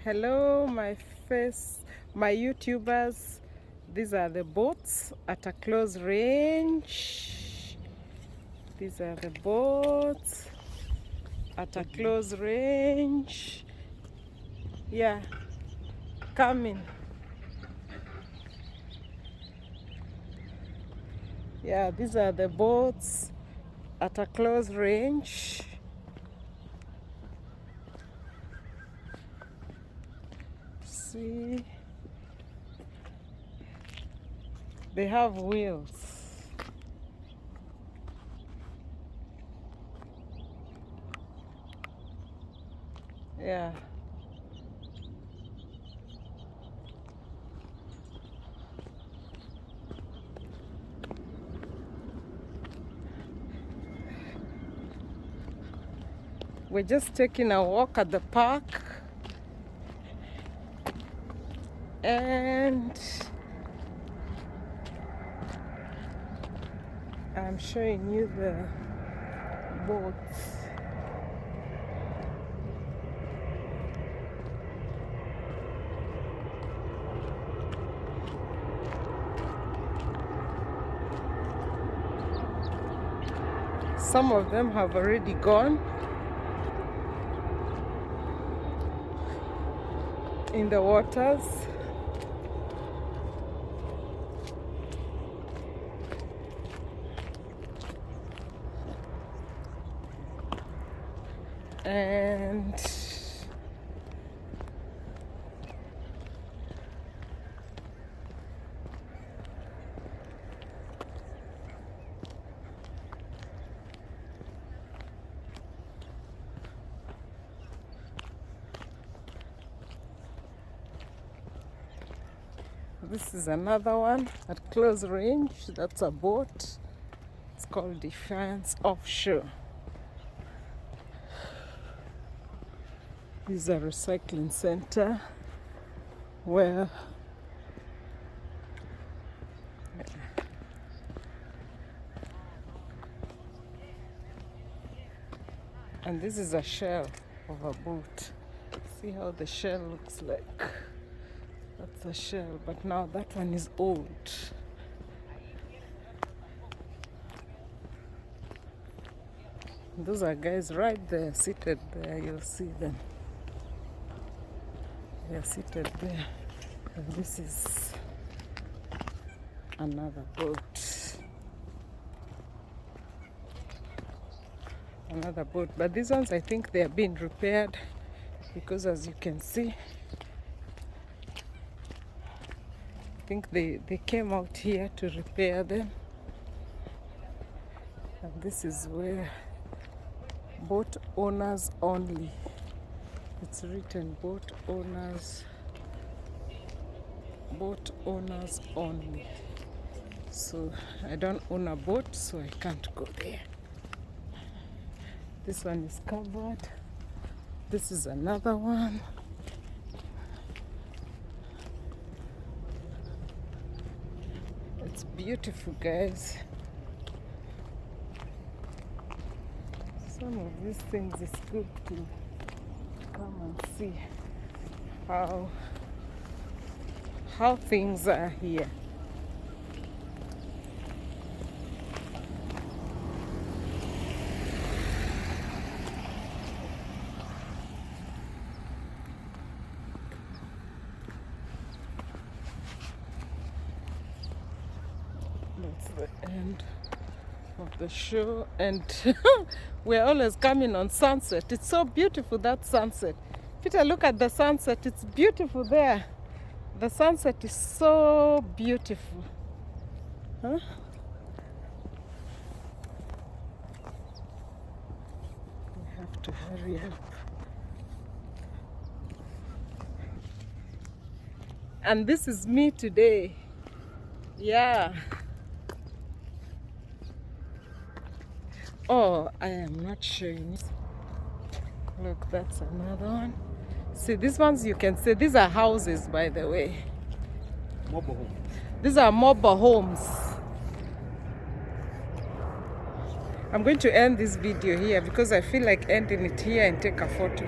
Hello, my YouTubers. These are the boats at a close range. These are the boats at a close range. Yeah, coming. Yeah, these are the boats at a close range. See, they have wheels. Yeah. We're just taking a walk at the park, and I'm showing you the boats. Some of them have already gone in the waters. And this is another one at close range. That's a boat. It's called Defiance Offshore. This is a recycling center where and this is a shell of a boat. See how the shell looks like. That's a shell, but now that one is old. Those are guys right there, seated there. You'll see them. They're seated there. And this is another boat. Another boat. But these ones, I think they are being repaired because, as you can see, I think they came out here to repair them. And this is where boat owners only. It's written boat owners only. So I don't own a boat, so I can't go there. This one is covered. This is another one. It's beautiful, guys. Some of these things is good to come and see how things are here. That's the end of the show, and we're always coming on sunset. It's so beautiful, that sunset. Peter, look at the sunset. It's beautiful there. The sunset is so beautiful. Huh? We have to hurry up. And this is me today. Yeah. Oh, I am not showing it. Look, that's another one. See, these ones you can see, these are houses, by the way. Mobile home. These are mobile homes. I'm going to end this video here because I feel like ending it here and take a photo.